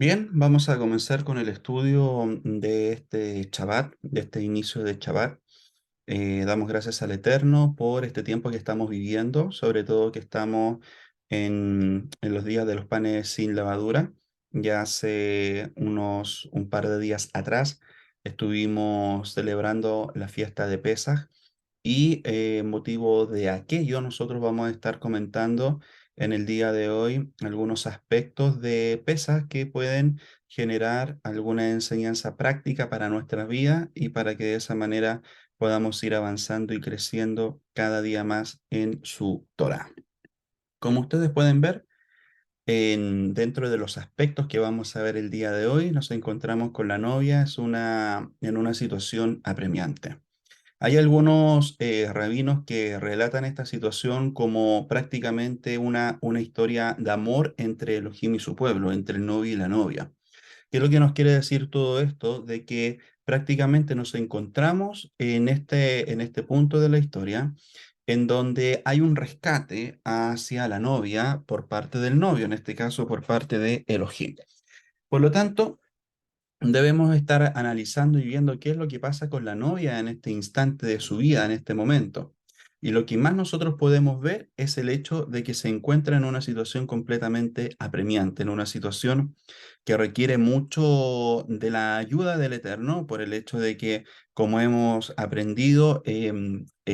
Bien, vamos a comenzar con el estudio de este Shabbat, de este inicio de Shabbat. Damos gracias al Eterno por este tiempo que estamos viviendo, sobre todo que estamos en los días de los panes sin levadura. Ya hace un par de días atrás estuvimos celebrando la fiesta de Pesaj y motivo de aquello, nosotros vamos a estar comentando en el día de hoy algunos aspectos de pesas que pueden generar alguna enseñanza práctica para nuestra vida y para que de esa manera podamos ir avanzando y creciendo cada día más en su Torah. Como ustedes pueden ver, dentro de los aspectos que vamos a ver el día de hoy, nos encontramos con la novia en una situación apremiante. Hay algunos rabinos que relatan esta situación como prácticamente una historia de amor entre Elohim y su pueblo, entre el novio y la novia. ¿Qué es lo que nos quiere decir todo esto? De que prácticamente nos encontramos en este punto de la historia en donde hay un rescate hacia la novia por parte del novio, en este caso por parte de Elohim. Por lo tanto, debemos estar analizando y viendo qué es lo que pasa con la novia en este instante de su vida, en este momento. Y lo que más nosotros podemos ver es el hecho de que se encuentra en una situación completamente apremiante, en una situación que requiere mucho de la ayuda del Eterno, por el hecho de que, como hemos aprendido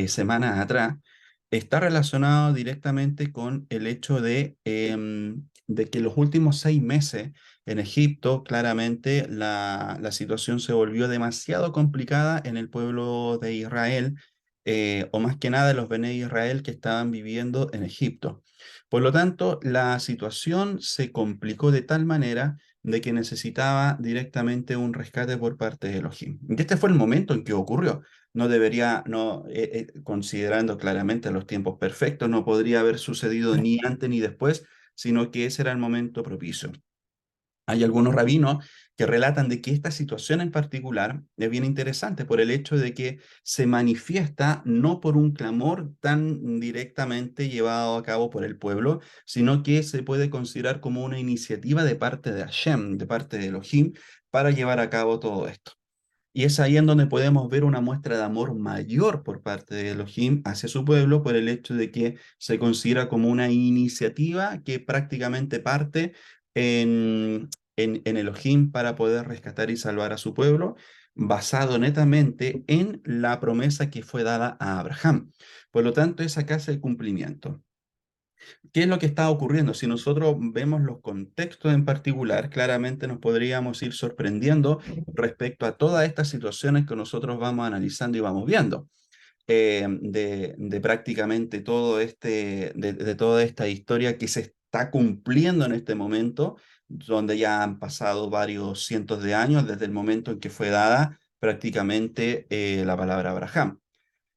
semanas atrás, está relacionado directamente con el hecho de que los últimos 6 meses en Egipto, claramente la situación se volvió demasiado complicada en el pueblo de Israel, o más que nada en los Bené Israel que estaban viviendo en Egipto. Por lo tanto, la situación se complicó de tal manera de que necesitaba directamente un rescate por parte de Elohim. Y este fue el momento en que ocurrió. No debería, no, considerando claramente los tiempos perfectos, no podría haber sucedido ni antes ni después, sino que ese era el momento propicio. Hay algunos rabinos que relatan de que esta situación en particular es bien interesante por el hecho de que se manifiesta no por un clamor tan directamente llevado a cabo por el pueblo, sino que se puede considerar como una iniciativa de parte de Hashem, de parte de Elohim, para llevar a cabo todo esto. Y es ahí en donde podemos ver una muestra de amor mayor por parte de Elohim hacia su pueblo por el hecho de que se considera como una iniciativa que prácticamente parte en Elohim para poder rescatar y salvar a su pueblo, basado netamente en la promesa que fue dada a Abraham. Por lo tanto, es acá el cumplimiento. ¿Qué es lo que está ocurriendo? Si nosotros vemos los contextos en particular, claramente nos podríamos ir sorprendiendo respecto a todas estas situaciones que nosotros vamos analizando y vamos viendo. De prácticamente de toda esta historia que se está cumpliendo en este momento, donde ya han pasado varios cientos de años desde el momento en que fue dada prácticamente la palabra Abraham.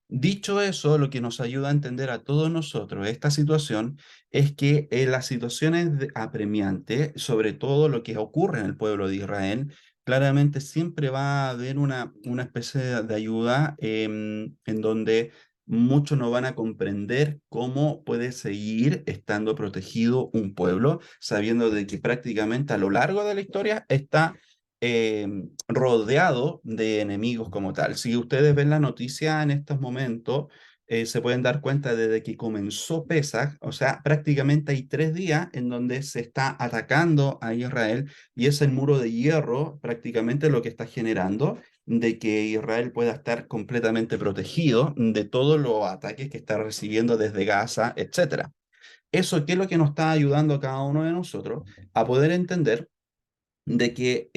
Dicho eso, lo que nos ayuda a entender a todos nosotros esta situación es que las situaciones apremiantes, sobre todo lo que ocurre en el pueblo de Israel, claramente siempre va a haber una especie de ayuda en donde muchos no van a comprender cómo puede seguir estando protegido un pueblo, sabiendo de que prácticamente a lo largo de la historia está eh, rodeado de enemigos como tal. Si ustedes ven la noticia en estos momentos, se pueden dar cuenta desde que comenzó Pesaj, o sea, prácticamente hay 3 días en donde se está atacando a Israel y es el muro de hierro prácticamente lo que está generando de que Israel pueda estar completamente protegido de todos los ataques que está recibiendo desde Gaza, etcétera. Eso, ¿qué es lo que nos está ayudando a cada uno de nosotros a poder entender de que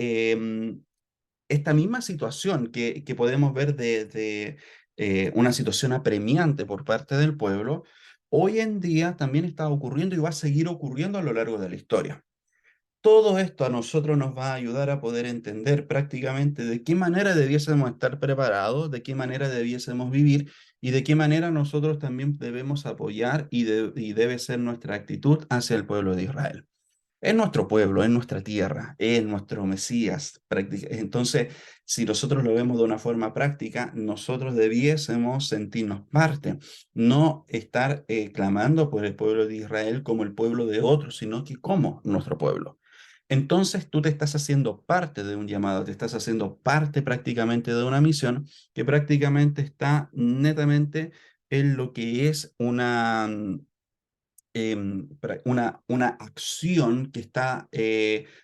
esta misma situación que podemos ver de una situación apremiante por parte del pueblo, hoy en día también está ocurriendo y va a seguir ocurriendo a lo largo de la historia. Todo esto a nosotros nos va a ayudar a poder entender prácticamente de qué manera debiésemos estar preparados, de qué manera debiésemos vivir y de qué manera nosotros también debemos apoyar y debe ser nuestra actitud hacia el pueblo de Israel. Es nuestro pueblo, es nuestra tierra, es nuestro Mesías. Entonces, si nosotros lo vemos de una forma práctica, nosotros debiésemos sentirnos parte, no estar clamando por el pueblo de Israel como el pueblo de otros, sino que como nuestro pueblo. entonces tú te estás haciendo parte de un llamado, te estás haciendo parte prácticamente de una misión que prácticamente está netamente en lo que es una acción que está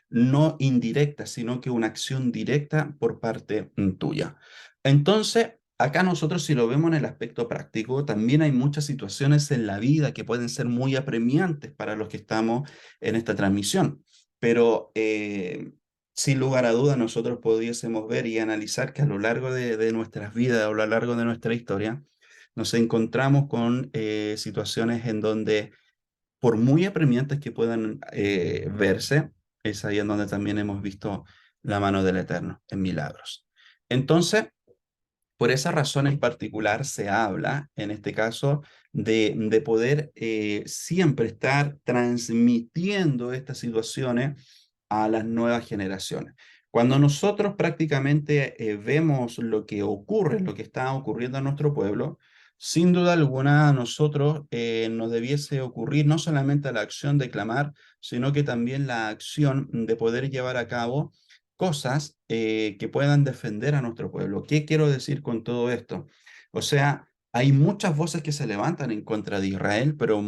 no indirecta, sino que una acción directa por parte tuya. Entonces, acá nosotros si lo vemos en el aspecto práctico, también hay muchas situaciones en la vida que pueden ser muy apremiantes para los que estamos en esta transmisión, pero sin lugar a dudas nosotros pudiésemos ver y analizar que a lo largo de nuestras vidas, a lo largo de nuestra historia, nos encontramos con situaciones en donde por muy apremiantes que puedan verse, es ahí en donde también hemos visto la mano del Eterno en milagros. Entonces, por esa razón en particular se habla, en este caso, de poder siempre estar transmitiendo estas situaciones a las nuevas generaciones. Cuando nosotros prácticamente vemos lo que ocurre, lo que está ocurriendo en nuestro pueblo, sin duda alguna a nosotros nos debiese ocurrir no solamente la acción de clamar, sino que también la acción de poder llevar a cabo cosas que puedan defender a nuestro pueblo. ¿Qué quiero decir con todo esto? O sea, hay muchas voces que se levantan en contra de Israel, pero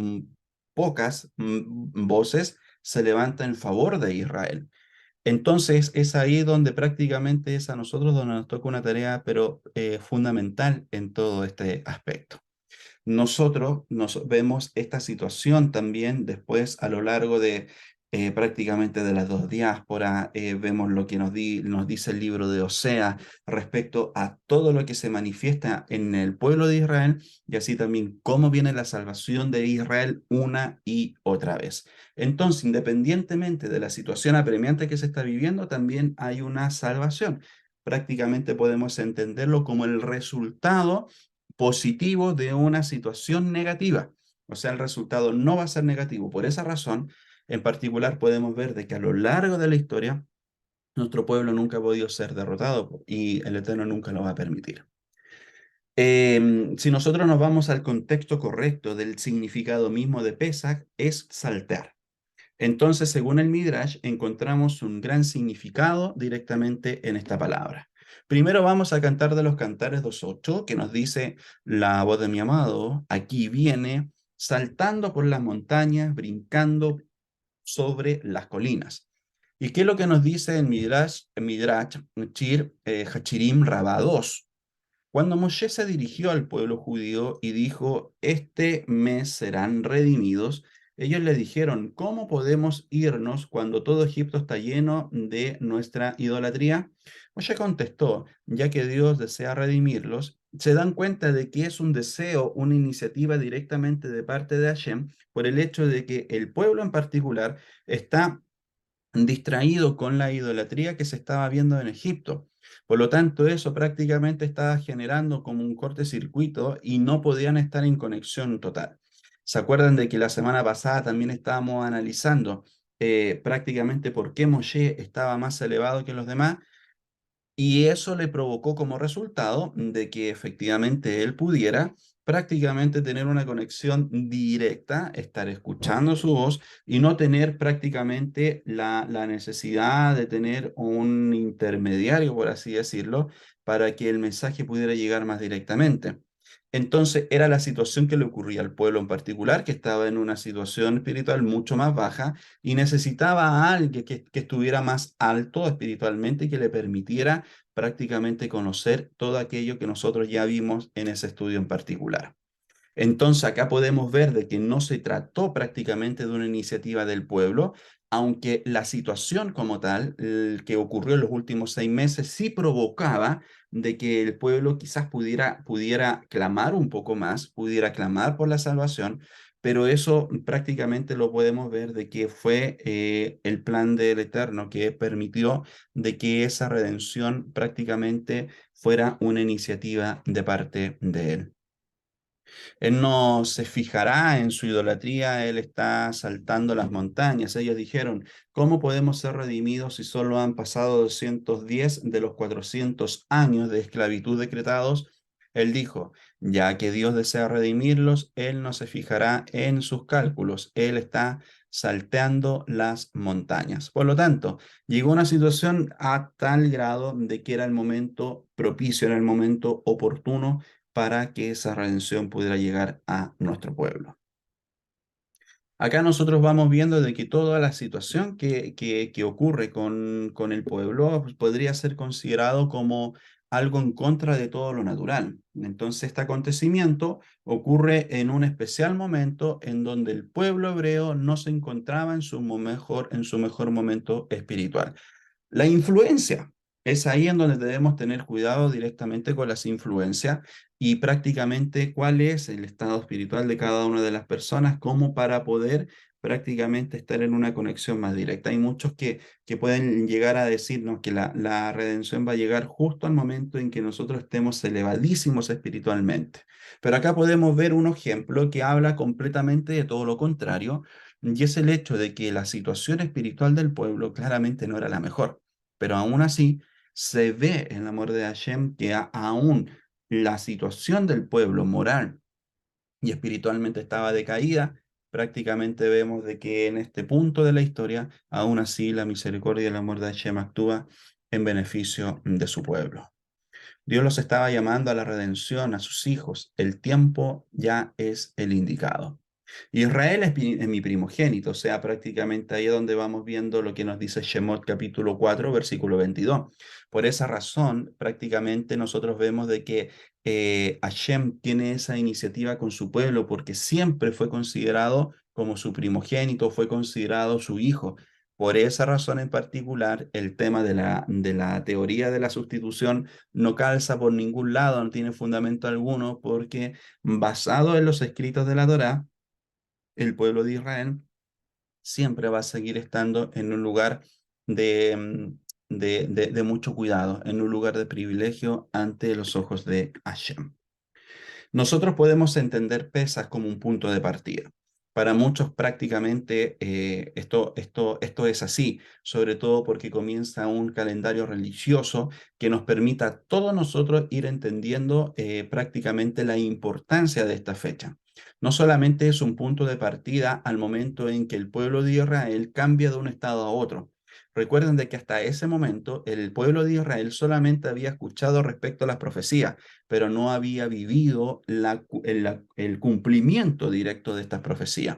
pocas voces se levantan en favor de Israel. Entonces es ahí donde prácticamente es a nosotros donde nos toca una tarea, pero fundamental en todo este aspecto. Nosotros nos vemos esta situación también después a lo largo de prácticamente de las dos diásporas, vemos lo que nos dice el libro de Osea respecto a todo lo que se manifiesta en el pueblo de Israel y así también cómo viene la salvación de Israel una y otra vez. Entonces, independientemente de la situación apremiante que se está viviendo, también hay una salvación. Prácticamente podemos entenderlo como el resultado positivo de una situación negativa. O sea, el resultado no va a ser negativo. Por esa razón, en particular, podemos ver de que a lo largo de la historia, nuestro pueblo nunca ha podido ser derrotado y el Eterno nunca lo va a permitir. Si nosotros nos vamos al contexto correcto del significado mismo de Pesach, es saltear. Entonces, según el Midrash, encontramos un gran significado directamente en esta palabra. Primero vamos a cantar de los Cantares 2.8, que nos dice, la voz de mi amado, aquí viene, saltando por las montañas, brincando sobre las colinas. ¿Y qué es lo que nos dice en Midrash Shir, Hachirim Rabá 2? Cuando Moshe se dirigió al pueblo judío y dijo, este mes serán redimidos, ellos le dijeron, ¿cómo podemos irnos cuando todo Egipto está lleno de nuestra idolatría? Moshe contestó, ya que Dios desea redimirlos, se dan cuenta de que es un deseo, una iniciativa directamente de parte de Hashem, por el hecho de que el pueblo en particular está distraído con la idolatría que se estaba viendo en Egipto. Por lo tanto, eso prácticamente estaba generando como un cortocircuito y no podían estar en conexión total. ¿Se acuerdan de que la semana pasada también estábamos analizando prácticamente por qué Moshe estaba más elevado que los demás? Y eso le provocó como resultado de que efectivamente él pudiera prácticamente tener una conexión directa, estar escuchando su voz y no tener prácticamente la necesidad de tener un intermediario, por así decirlo, para que el mensaje pudiera llegar más directamente. Entonces era la situación que le ocurría al pueblo en particular, que estaba en una situación espiritual mucho más baja y necesitaba a alguien que estuviera más alto espiritualmente y que le permitiera prácticamente conocer todo aquello que nosotros ya vimos en ese estudio en particular. Entonces acá podemos ver de que no se trató prácticamente de una iniciativa del pueblo, aunque la situación como tal, el que ocurrió en los últimos 6 meses, sí provocaba de que el pueblo quizás pudiera clamar un poco más, pudiera clamar por la salvación, pero eso prácticamente lo podemos ver de que fue el plan del Eterno que permitió de que esa redención prácticamente fuera una iniciativa de parte de él. Él no se fijará en su idolatría, él está saltando las montañas. Ellos dijeron, ¿cómo podemos ser redimidos si solo han pasado 210 de los 400 años de esclavitud decretados? Él dijo, ya que Dios desea redimirlos, él no se fijará en sus cálculos, él está salteando las montañas. Por lo tanto, llegó una situación a tal grado de que era el momento propicio, era el momento oportuno para que esa redención pudiera llegar a nuestro pueblo. Acá nosotros vamos viendo de que toda la situación que ocurre con el pueblo pues, podría ser considerado como algo en contra de todo lo natural. Entonces, este acontecimiento ocurre en un especial momento en donde el pueblo hebreo no se encontraba en su mejor momento espiritual. La influencia es ahí en donde debemos tener cuidado directamente con las influencias y prácticamente cuál es el estado espiritual de cada una de las personas como para poder prácticamente estar en una conexión más directa. Hay muchos que pueden llegar a decirnos que la redención va a llegar justo al momento en que nosotros estemos elevadísimos espiritualmente. Pero acá podemos ver un ejemplo que habla completamente de todo lo contrario, y es el hecho de que la situación espiritual del pueblo claramente no era la mejor, pero aún así se ve en el amor de Hashem que aún la situación del pueblo moral y espiritualmente estaba decaída. Prácticamente vemos de que en este punto de la historia, aún así la misericordia y el amor de Hashem actúa en beneficio de su pueblo. Dios los estaba llamando a la redención, a sus hijos. El tiempo ya es el indicado. Israel es mi primogénito, o sea, prácticamente ahí es donde vamos viendo lo que nos dice Shemot capítulo 4, versículo 22. Por esa razón, prácticamente nosotros vemos de que Hashem tiene esa iniciativa con su pueblo porque siempre fue considerado como su primogénito, fue considerado su hijo. Por esa razón en particular, el tema de la teoría de la sustitución no calza por ningún lado, no tiene fundamento alguno, porque basado en los escritos de la Torá, el pueblo de Israel siempre va a seguir estando en un lugar de, de mucho cuidado, en un lugar de privilegio ante los ojos de Hashem. Nosotros podemos entender Pesas como un punto de partida. Para muchos prácticamente esto es así, sobre todo porque comienza un calendario religioso que nos permita a todos nosotros ir entendiendo prácticamente la importancia de esta fecha. No solamente es un punto de partida al momento en que el pueblo de Israel cambia de un estado a otro. Recuerden de que hasta ese momento el pueblo de Israel solamente había escuchado respecto a las profecías, pero no había vivido el cumplimiento directo de estas profecías.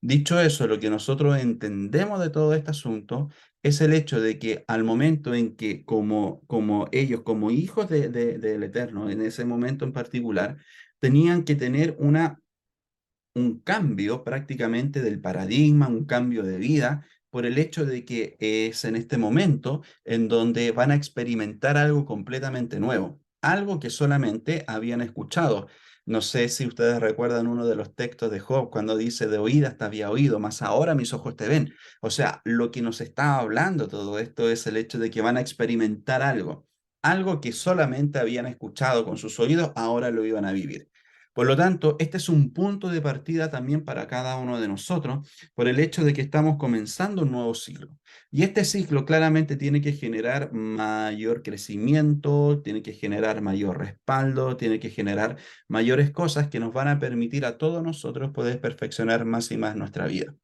Dicho eso, lo que nosotros entendemos de todo este asunto es el hecho de que al momento en que como ellos, como hijos del Eterno, en ese momento en particular, tenían que tener un cambio prácticamente del paradigma, un cambio de vida, por el hecho de que es en este momento en donde van a experimentar algo completamente nuevo, algo que solamente habían escuchado. No sé si ustedes recuerdan uno de los textos de Job cuando dice, de oídas te había oído, mas ahora mis ojos te ven. O sea, lo que nos está hablando todo esto es el hecho de que van a experimentar algo, algo que solamente habían escuchado con sus oídos, ahora lo iban a vivir. Por lo tanto, este es un punto de partida también para cada uno de nosotros, por el hecho de que estamos comenzando un nuevo ciclo. Y este ciclo claramente tiene que generar mayor crecimiento, tiene que generar mayor respaldo, tiene que generar mayores cosas que nos van a permitir a todos nosotros poder perfeccionar más y más nuestra vida.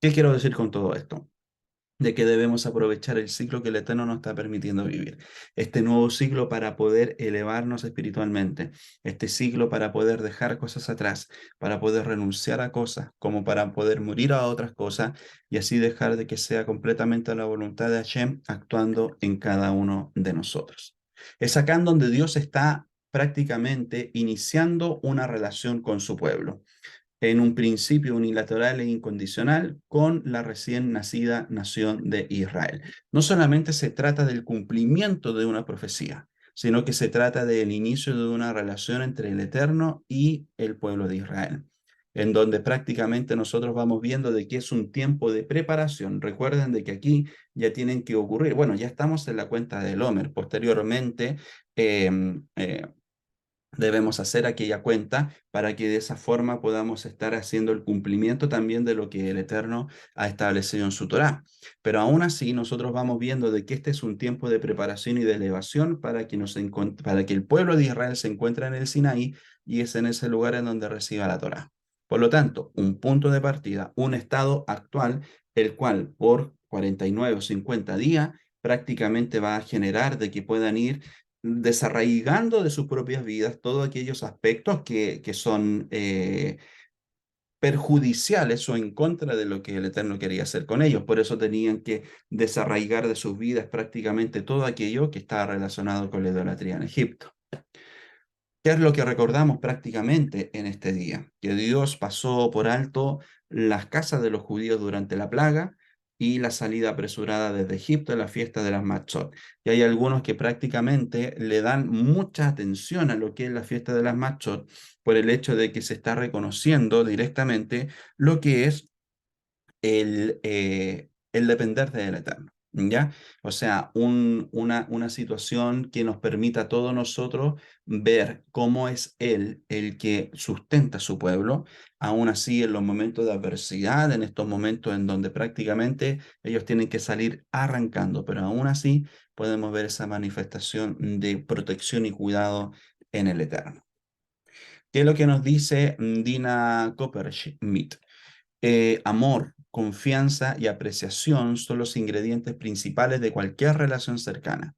¿Qué quiero decir con todo esto? De que debemos aprovechar el ciclo que el Eterno nos está permitiendo vivir. Este nuevo ciclo para poder elevarnos espiritualmente, este ciclo para poder dejar cosas atrás, para poder renunciar a cosas, como para poder morir a otras cosas y así dejar de que sea completamente la voluntad de Hashem actuando en cada uno de nosotros. Es acá en donde Dios está prácticamente iniciando una relación con su pueblo en un principio unilateral e incondicional con la recién nacida nación de Israel. No solamente se trata del cumplimiento de una profecía, sino que se trata del inicio de una relación entre el Eterno y el pueblo de Israel, en donde prácticamente nosotros vamos viendo de que es un tiempo de preparación. Recuerden de que aquí ya tienen que ocurrir, bueno, ya estamos en la cuenta del Homer, posteriormente eh, eh, debemos hacer aquella cuenta para que de esa forma podamos estar haciendo el cumplimiento también de lo que el Eterno ha establecido en su Torá. Pero aún así, nosotros vamos viendo de que este es un tiempo de preparación y de elevación para que el pueblo de Israel se encuentre en el Sinaí y es en ese lugar en donde reciba la Torá. Por lo tanto, un punto de partida, un estado actual, el cual por 49 o 50 días prácticamente va a generar de que puedan ir desarraigando de sus propias vidas todos aquellos aspectos que son perjudiciales o en contra de lo que el Eterno quería hacer con ellos. Por eso tenían que desarraigar de sus vidas prácticamente todo aquello que estaba relacionado con la idolatría en Egipto. ¿Qué es lo que recordamos prácticamente en este día? Que Dios pasó por alto las casas de los judíos durante la plaga y la salida apresurada desde Egipto en la fiesta de las Matzot. Y hay algunos que prácticamente le dan mucha atención a lo que es la fiesta de las Matzot por el hecho de que se está reconociendo directamente lo que es el depender del Eterno, ¿ya? O sea, una situación que nos permita a todos nosotros ver cómo es Él el que sustenta a su pueblo, aún así en los momentos de adversidad, en estos momentos en donde prácticamente ellos tienen que salir arrancando, pero aún así podemos ver esa manifestación de protección y cuidado en el Eterno. ¿Qué es lo que nos dice Dina Copperschmidt? Amor, confianza y apreciación son los ingredientes principales de cualquier relación cercana.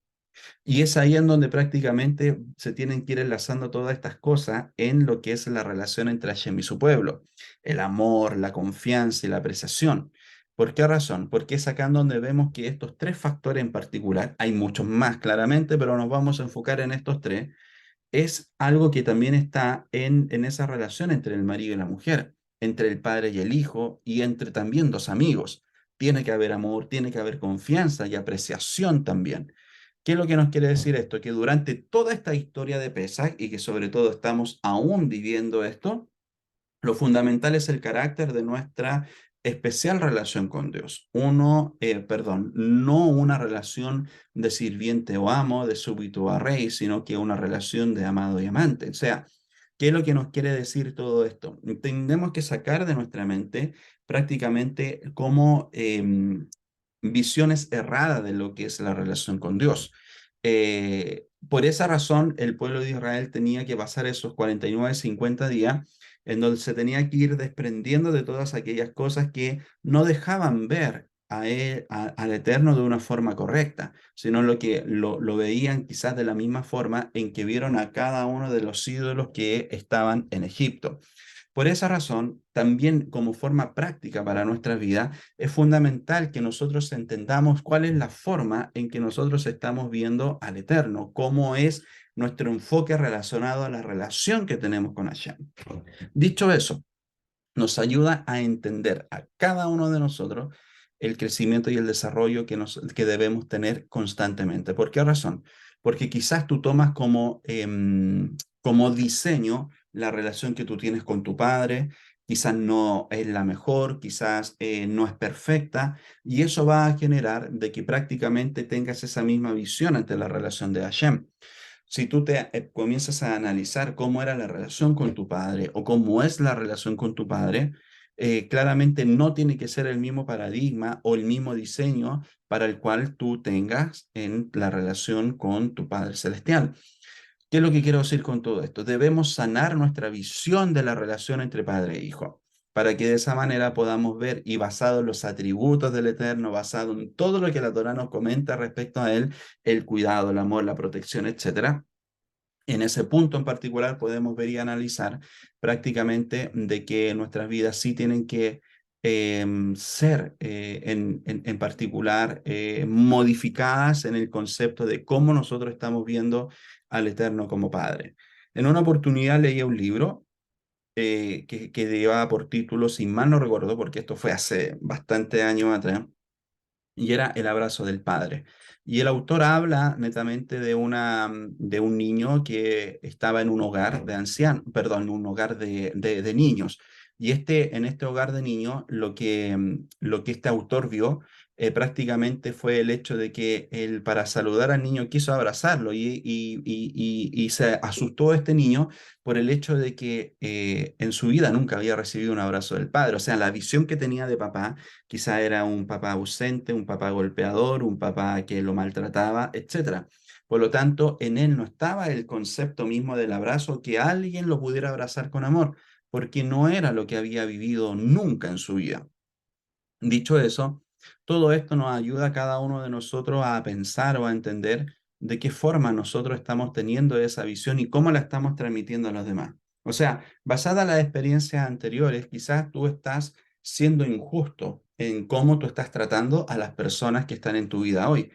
Y es ahí en donde prácticamente se tienen que ir enlazando todas estas cosas en lo que es la relación entre Hashem y su pueblo. El amor, la confianza y la apreciación. ¿Por qué razón? Porque es acá en donde vemos que estos tres factores en particular, hay muchos más claramente, pero nos vamos a enfocar en estos tres, es algo que también está en esa relación entre el marido y la mujer, entre el padre y el hijo y entre también dos amigos. Tiene que haber amor, tiene que haber confianza y apreciación también. ¿Qué es lo que nos quiere decir esto? Que durante toda esta historia de Pesaj y que sobre todo estamos aún viviendo esto, lo fundamental es el carácter de nuestra especial relación con Dios. Perdón, no una relación de sirviente o amo, de súbdito a rey, sino que una relación de amado y amante. O sea, ¿qué es lo que nos quiere decir todo esto? Tenemos que sacar de nuestra mente prácticamente como visiones erradas de lo que es la relación con Dios. Por esa razón, el pueblo de Israel tenía que pasar esos 49, 50 días en donde se tenía que ir desprendiendo de todas aquellas cosas que no dejaban ver a él, al Eterno de una forma correcta, sino lo que lo veían quizás de la misma forma en que vieron a cada uno de los ídolos que estaban en Egipto. Por esa razón, también como forma práctica para nuestra vida, es fundamental que nosotros entendamos cuál es la forma en que nosotros estamos viendo al Eterno, cómo es nuestro enfoque relacionado a la relación que tenemos con Hashem. Dicho eso, nos ayuda a entender a cada uno de nosotros el crecimiento y el desarrollo que debemos tener constantemente. ¿Por qué razón? Porque quizás tú tomas como diseño la relación que tú tienes con tu padre, quizás no es la mejor, quizás no es perfecta, y eso va a generar de que prácticamente tengas esa misma visión ante la relación de Hashem. Si tú comienzas a analizar cómo era la relación con tu padre o cómo es la relación con tu padre, claramente no tiene que ser el mismo paradigma o el mismo diseño para el cual tú tengas en la relación con tu Padre Celestial. ¿Qué es lo que quiero decir con todo esto? Debemos sanar nuestra visión de la relación entre padre e hijo, para que de esa manera podamos ver y basado en los atributos del Eterno, basado en todo lo que la Torá nos comenta respecto a él, el cuidado, el amor, la protección, etcétera. En ese punto en particular podemos ver y analizar prácticamente de que nuestras vidas sí tienen que ser en particular modificadas en el concepto de cómo nosotros estamos viendo al Eterno como Padre. En una oportunidad leí un libro que llevaba por título, si mal no recuerdo, porque esto fue hace bastante años atrás, y era El abrazo del padre. Y el autor habla netamente de un niño que estaba en un hogar de ancianos, perdón, un hogar de niños. Y en este hogar de niños, lo que este autor vio prácticamente fue el hecho de que él, para saludar al niño, quiso abrazarlo y se asustó este niño por el hecho de que en su vida nunca había recibido un abrazo del padre. O sea, la visión que tenía de papá quizá era un papá ausente, un papá golpeador, un papá que lo maltrataba, etcétera. Por lo tanto, en él no estaba el concepto mismo del abrazo, que alguien lo pudiera abrazar con amor. porque no era lo que había vivido nunca en su vida. Dicho eso, todo esto nos ayuda a cada uno de nosotros a pensar o a entender de qué forma nosotros estamos teniendo esa visión y cómo la estamos transmitiendo a los demás. O sea, basada en las experiencias anteriores, quizás tú estás siendo injusto en cómo tú estás tratando a las personas que están en tu vida hoy.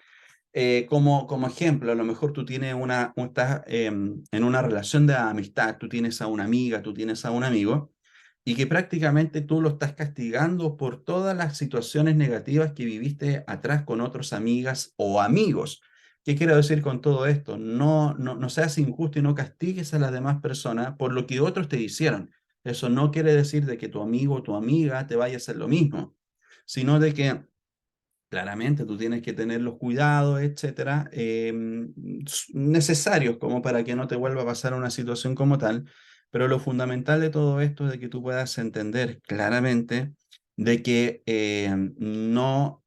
Como ejemplo, a lo mejor tú tienes estás en una relación de amistad, tú tienes a una amiga, tú tienes a un amigo, y que prácticamente tú lo estás castigando por todas las situaciones negativas que viviste atrás con otras amigas o amigos. ¿Qué quiero decir con todo esto? No seas injusto y no castigues a las demás personas por lo que otros te hicieron. Eso no quiere decir de que tu amigo o tu amiga te vaya a hacer lo mismo, sino de que claramente tú tienes que tener los cuidados, etcétera, necesarios como para que no te vuelva a pasar una situación como tal. Pero lo fundamental de todo esto es de que tú puedas entender claramente de que no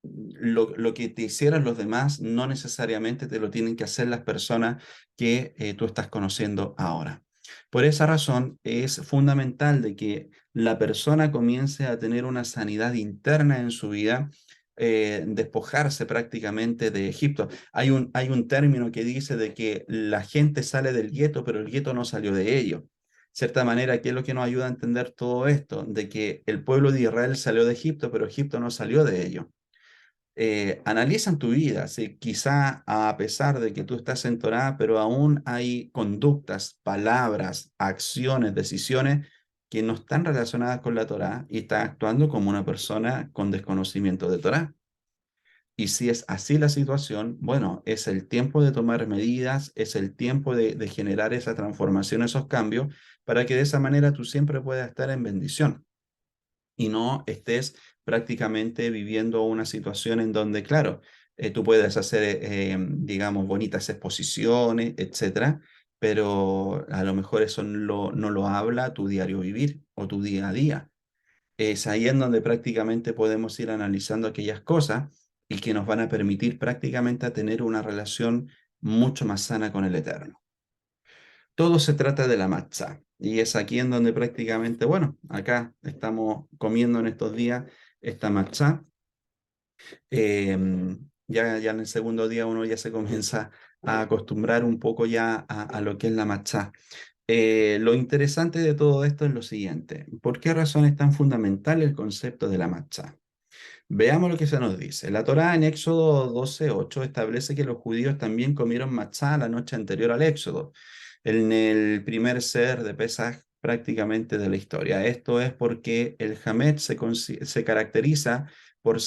lo que te hicieran los demás no necesariamente te lo tienen que hacer las personas que tú estás conociendo ahora. Por esa razón es fundamental de que la persona comience a tener una sanidad interna en su vida, despojarse prácticamente de Egipto. Hay un término que dice de que la gente sale del gueto, pero el gueto no salió de ello. De cierta manera, ¿qué es lo que nos ayuda a entender todo esto? De que el pueblo de Israel salió de Egipto, pero Egipto no salió de ello. Analizan tu vida, si quizá a pesar de que tú estás en Torá, pero aún hay conductas, palabras, acciones, decisiones que no están relacionadas con la Torá y estás actuando como una persona con desconocimiento de Torá. Y si es así la situación, bueno, es el tiempo de tomar medidas, es el tiempo de generar esa transformación, esos cambios, para que de esa manera tú siempre puedas estar en bendición y no estés prácticamente viviendo una situación en donde, claro, tú puedes hacer, digamos, bonitas exposiciones, etcétera, pero a lo mejor eso no lo habla tu diario vivir o tu día a día. Es ahí en donde prácticamente podemos ir analizando aquellas cosas y que nos van a permitir prácticamente a tener una relación mucho más sana con el Eterno. Todo se trata de la matza. Y es aquí en donde prácticamente, bueno, acá estamos comiendo en estos días esta matza. Ya en el segundo día uno ya se comienza a acostumbrar un poco ya a lo que es la matza. Lo interesante de todo esto es lo siguiente. ¿Por qué razón es tan fundamental el concepto de la matza? Veamos lo que se nos dice. La Torá en Éxodo 12:8 establece que los judíos también comieron matzá la noche anterior al Éxodo, en el primer ser de Pesaj prácticamente de la historia. Esto es porque el Hametz se caracteriza por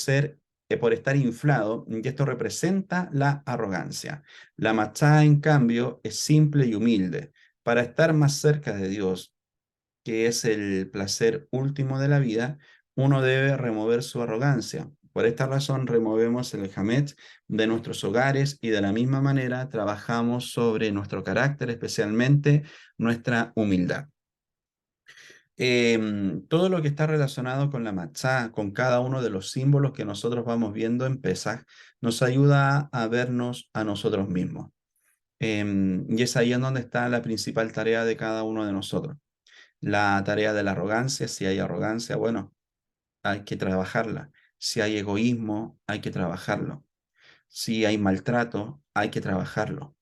por estar inflado, y esto representa la arrogancia. La matzá, en cambio, es simple y humilde. Para estar más cerca de Dios, que es el placer último de la vida, uno debe remover su arrogancia. Por esta razón, removemos el Hametz de nuestros hogares y de la misma manera trabajamos sobre nuestro carácter, especialmente nuestra humildad. Todo lo que está relacionado con la matzá, con cada uno de los símbolos que nosotros vamos viendo en Pesaj, nos ayuda a vernos a nosotros mismos. Y es ahí en donde está la principal tarea de cada uno de nosotros. La tarea de la arrogancia, si hay arrogancia, bueno, hay que trabajarla. Si hay egoísmo, hay que trabajarlo. Si hay maltrato, hay que trabajarlo.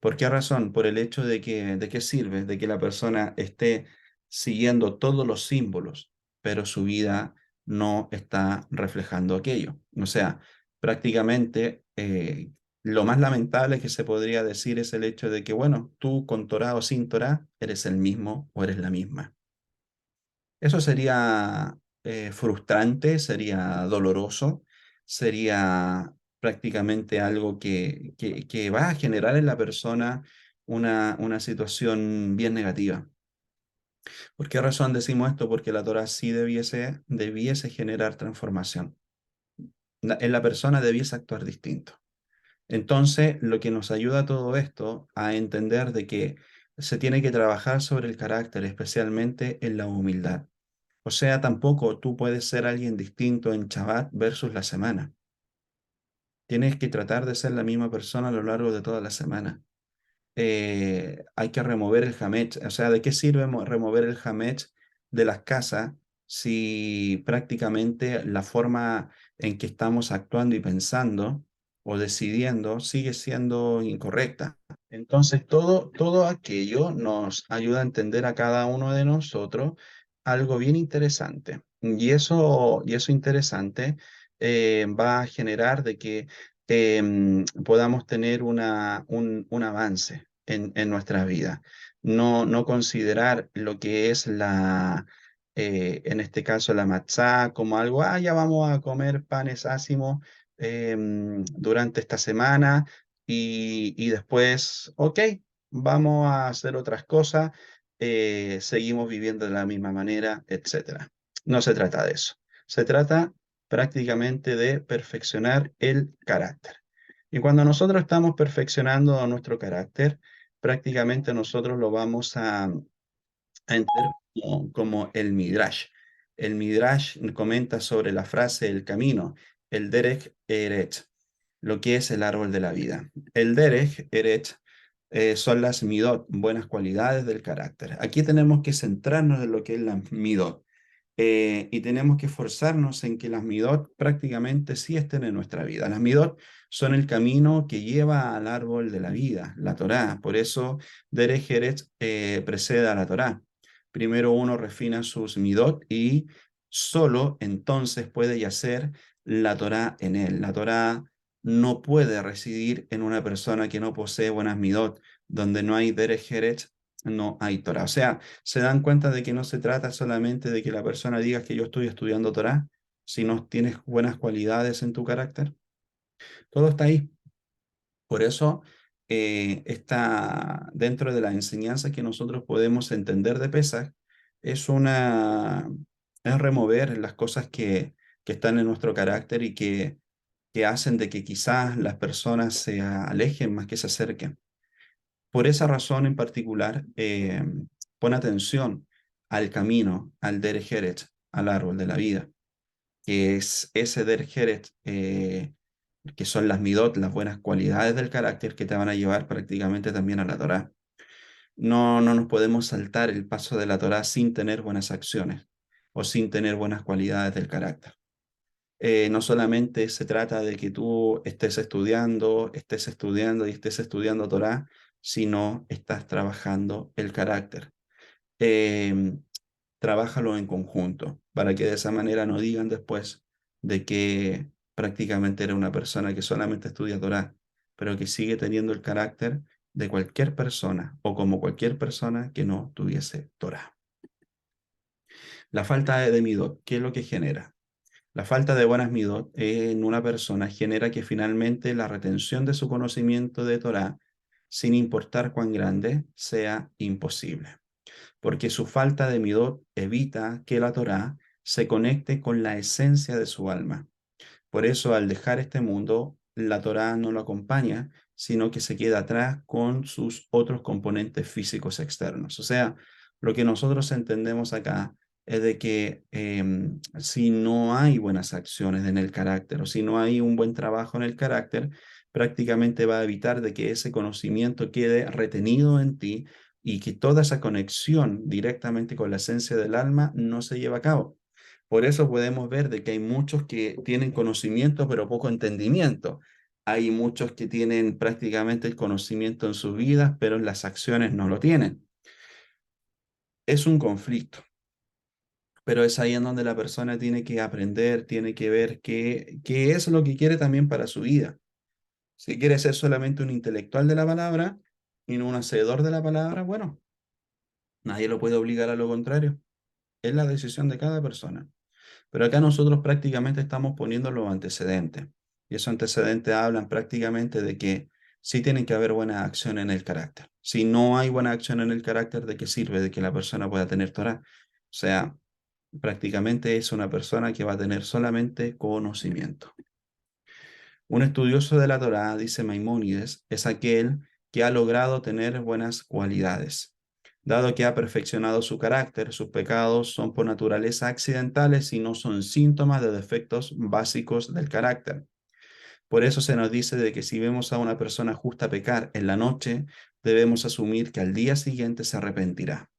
¿Por qué razón? Por el hecho ¿de qué sirve? De que la persona esté siguiendo todos los símbolos, pero su vida no está reflejando aquello. O sea, prácticamente lo más lamentable que se podría decir es el hecho de que, bueno, tú con Torah o sin Torah eres el mismo o eres la misma. Eso sería frustrante, sería doloroso, sería prácticamente algo que va a generar en la persona una situación bien negativa. ¿Por qué razón decimos esto? Porque la Torah sí debiese generar transformación. En la persona debiese actuar distinto. Entonces, lo que nos ayuda a todo esto a entender de que se tiene que trabajar sobre el carácter, especialmente en la humildad. O sea, tampoco tú puedes ser alguien distinto en Shabbat versus la semana. Tienes que tratar de ser la misma persona a lo largo de toda la semana. hay que remover el hametz. O sea, ¿de qué sirve remover el hametz de las casas si prácticamente la forma en que estamos actuando y pensando o decidiendo sigue siendo incorrecta? Entonces, todo aquello nos ayuda a entender a cada uno de nosotros algo bien interesante. Y eso interesante va a generar de que podamos tener un avance en nuestra vida. No considerar lo que es en este caso, la matzá como algo, ya vamos a comer panes ácimos durante esta semana y después, ok, vamos a hacer otras cosas, seguimos viviendo de la misma manera, etcétera. No se trata de eso. Se trata prácticamente de perfeccionar el carácter. Y cuando nosotros estamos perfeccionando nuestro carácter, prácticamente nosotros lo vamos a entender como el Midrash. El Midrash comenta sobre la frase el camino, el Derech Eretz, lo que es el árbol de la vida. El Derech Eretz son las midot, buenas cualidades del carácter. Aquí tenemos que centrarnos en lo que es la midot. Y tenemos que esforzarnos en que las midot prácticamente sí estén en nuestra vida. Las midot son el camino que lleva al árbol de la vida, la Torá. Por eso Derech Eretz precede a la Torá. Primero uno refina sus midot y solo entonces puede yacer la Torá en él. La Torá no puede residir en una persona que no posee buenas midot. Donde no hay Derech Eretz, no hay Torá. O sea, se dan cuenta de que no se trata solamente de que la persona diga que yo estoy estudiando Torá, sino tienes buenas cualidades en tu carácter. Todo está ahí. Por eso está dentro de la enseñanza que nosotros podemos entender de Pesaj, es es remover las cosas que están en nuestro carácter y que hacen de que quizás las personas se alejen más que se acerquen. Por esa razón en particular, pon atención al camino, al Derech Eretz, al árbol de la vida, que es ese Derech Eretz, que son las midot, las buenas cualidades del carácter que te van a llevar prácticamente también a la Torá. No nos podemos saltar el paso de la Torá sin tener buenas acciones o sin tener buenas cualidades del carácter. No solamente se trata de que tú estés estudiando Torá, sino estás trabajando el carácter. Eh, Trabájalo en conjunto, para que de esa manera no digan después de que prácticamente era una persona que solamente estudia Torá, pero que sigue teniendo el carácter de cualquier persona o como cualquier persona que no tuviese Torá. La falta de midot, ¿qué es lo que genera? La falta de buenas midot en una persona genera que finalmente la retención de su conocimiento de Torá, sin importar cuán grande, sea imposible, porque su falta de midot evita que la Torá se conecte con la esencia de su alma. Por eso, al dejar este mundo, la Torá no lo acompaña, sino que se queda atrás con sus otros componentes físicos externos. O sea, lo que nosotros entendemos acá es de que si no hay buenas acciones en el carácter o si no hay un buen trabajo en el carácter, prácticamente va a evitar de que ese conocimiento quede retenido en ti y que toda esa conexión directamente con la esencia del alma no se lleve a cabo. Por eso podemos ver de que hay muchos que tienen conocimiento pero poco entendimiento. Hay muchos que tienen prácticamente el conocimiento en sus vidas, pero en las acciones no lo tienen. Es un conflicto, pero es ahí en donde la persona tiene que aprender, tiene que ver qué es lo que quiere también para su vida. Si quiere ser solamente un intelectual de la palabra y no un hacedor de la palabra, bueno, nadie lo puede obligar a lo contrario. Es la decisión de cada persona. Pero acá nosotros prácticamente estamos poniendo los antecedentes. Y esos antecedentes hablan prácticamente de que sí tienen que haber buena acción en el carácter. Si no hay buena acción en el carácter, ¿de qué sirve de que la persona pueda tener Torah? O sea, prácticamente es una persona que va a tener solamente conocimiento. Un estudioso de la Torá, dice Maimónides, es aquel que ha logrado tener buenas cualidades. Dado que ha perfeccionado su carácter, sus pecados son por naturaleza accidentales y no son síntomas de defectos básicos del carácter. Por eso se nos dice de que si vemos a una persona justa pecar en la noche, debemos asumir que al día siguiente se arrepentirá.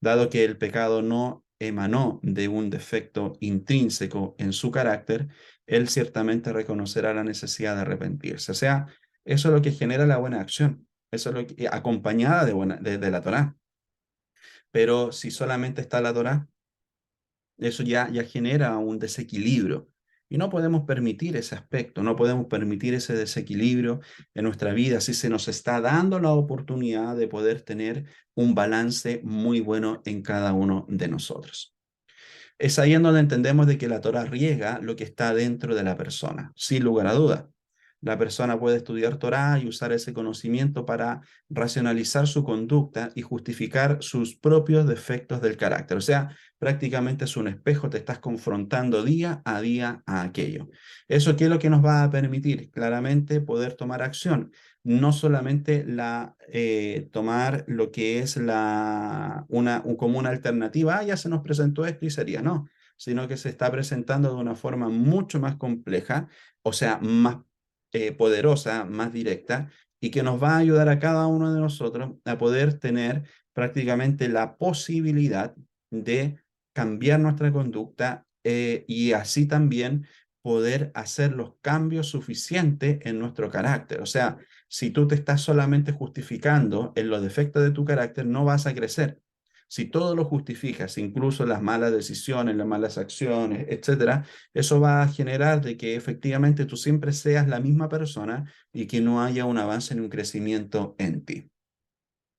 Dado que el pecado no emanó de un defecto intrínseco en su carácter, él ciertamente reconocerá la necesidad de arrepentirse. O sea, eso es lo que genera la buena acción. Eso es lo que, acompañada de la Torá. Pero si solamente está la Torá, eso ya genera un desequilibrio. Y no podemos permitir ese aspecto, no podemos permitir ese desequilibrio en nuestra vida si se nos está dando la oportunidad de poder tener un balance muy bueno en cada uno de nosotros. Es ahí en donde entendemos de que la Torah riega lo que está dentro de la persona, sin lugar a duda. La persona puede estudiar Torah y usar ese conocimiento para racionalizar su conducta y justificar sus propios defectos del carácter. O sea, prácticamente es un espejo, te estás confrontando día a aquello. ¿Eso qué es lo que nos va a permitir? Claramente poder tomar acción. No solamente tomar lo que es como una alternativa, ya se nos presentó esto y sería, no, sino que se está presentando de una forma mucho más compleja, o sea, más poderosa, más directa, y que nos va a ayudar a cada uno de nosotros a poder tener prácticamente la posibilidad de cambiar nuestra conducta y así también poder hacer los cambios suficientes en nuestro carácter. O sea, si tú te estás solamente justificando en los defectos de tu carácter, no vas a crecer. Si todo lo justificas, incluso las malas decisiones, las malas acciones, etcétera, eso va a generar de que efectivamente tú siempre seas la misma persona y que no haya un avance ni un crecimiento en ti.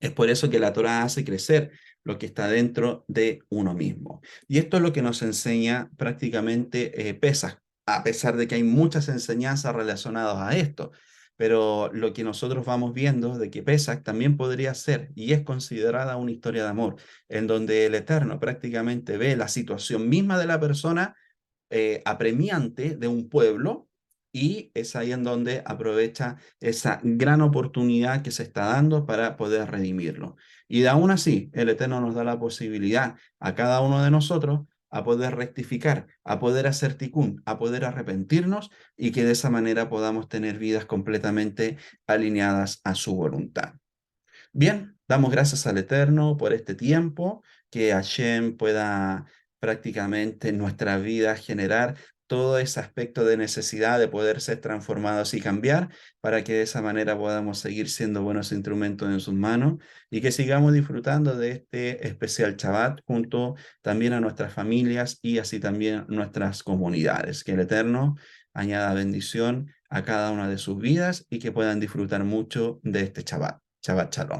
Es por eso que la Torah hace crecer lo que está dentro de uno mismo. Y esto es lo que nos enseña prácticamente Pesaj, a pesar de que hay muchas enseñanzas relacionadas a esto. Pero lo que nosotros vamos viendo de que Pesaj también podría ser y es considerada una historia de amor, en donde el Eterno prácticamente ve la situación misma de la persona apremiante de un pueblo y es ahí en donde aprovecha esa gran oportunidad que se está dando para poder redimirlo. Y de aún así, el Eterno nos da la posibilidad a cada uno de nosotros a poder rectificar, a poder hacer ticún, a poder arrepentirnos y que de esa manera podamos tener vidas completamente alineadas a su voluntad. Bien, damos gracias al Eterno por este tiempo, que Hashem pueda prácticamente en nuestra vida generar todo ese aspecto de necesidad de poder ser transformados y cambiar, para que de esa manera podamos seguir siendo buenos instrumentos en sus manos y que sigamos disfrutando de este especial Shabbat junto también a nuestras familias y así también nuestras comunidades. Que el Eterno añada bendición a cada una de sus vidas y que puedan disfrutar mucho de este Shabbat. Shabbat Shalom.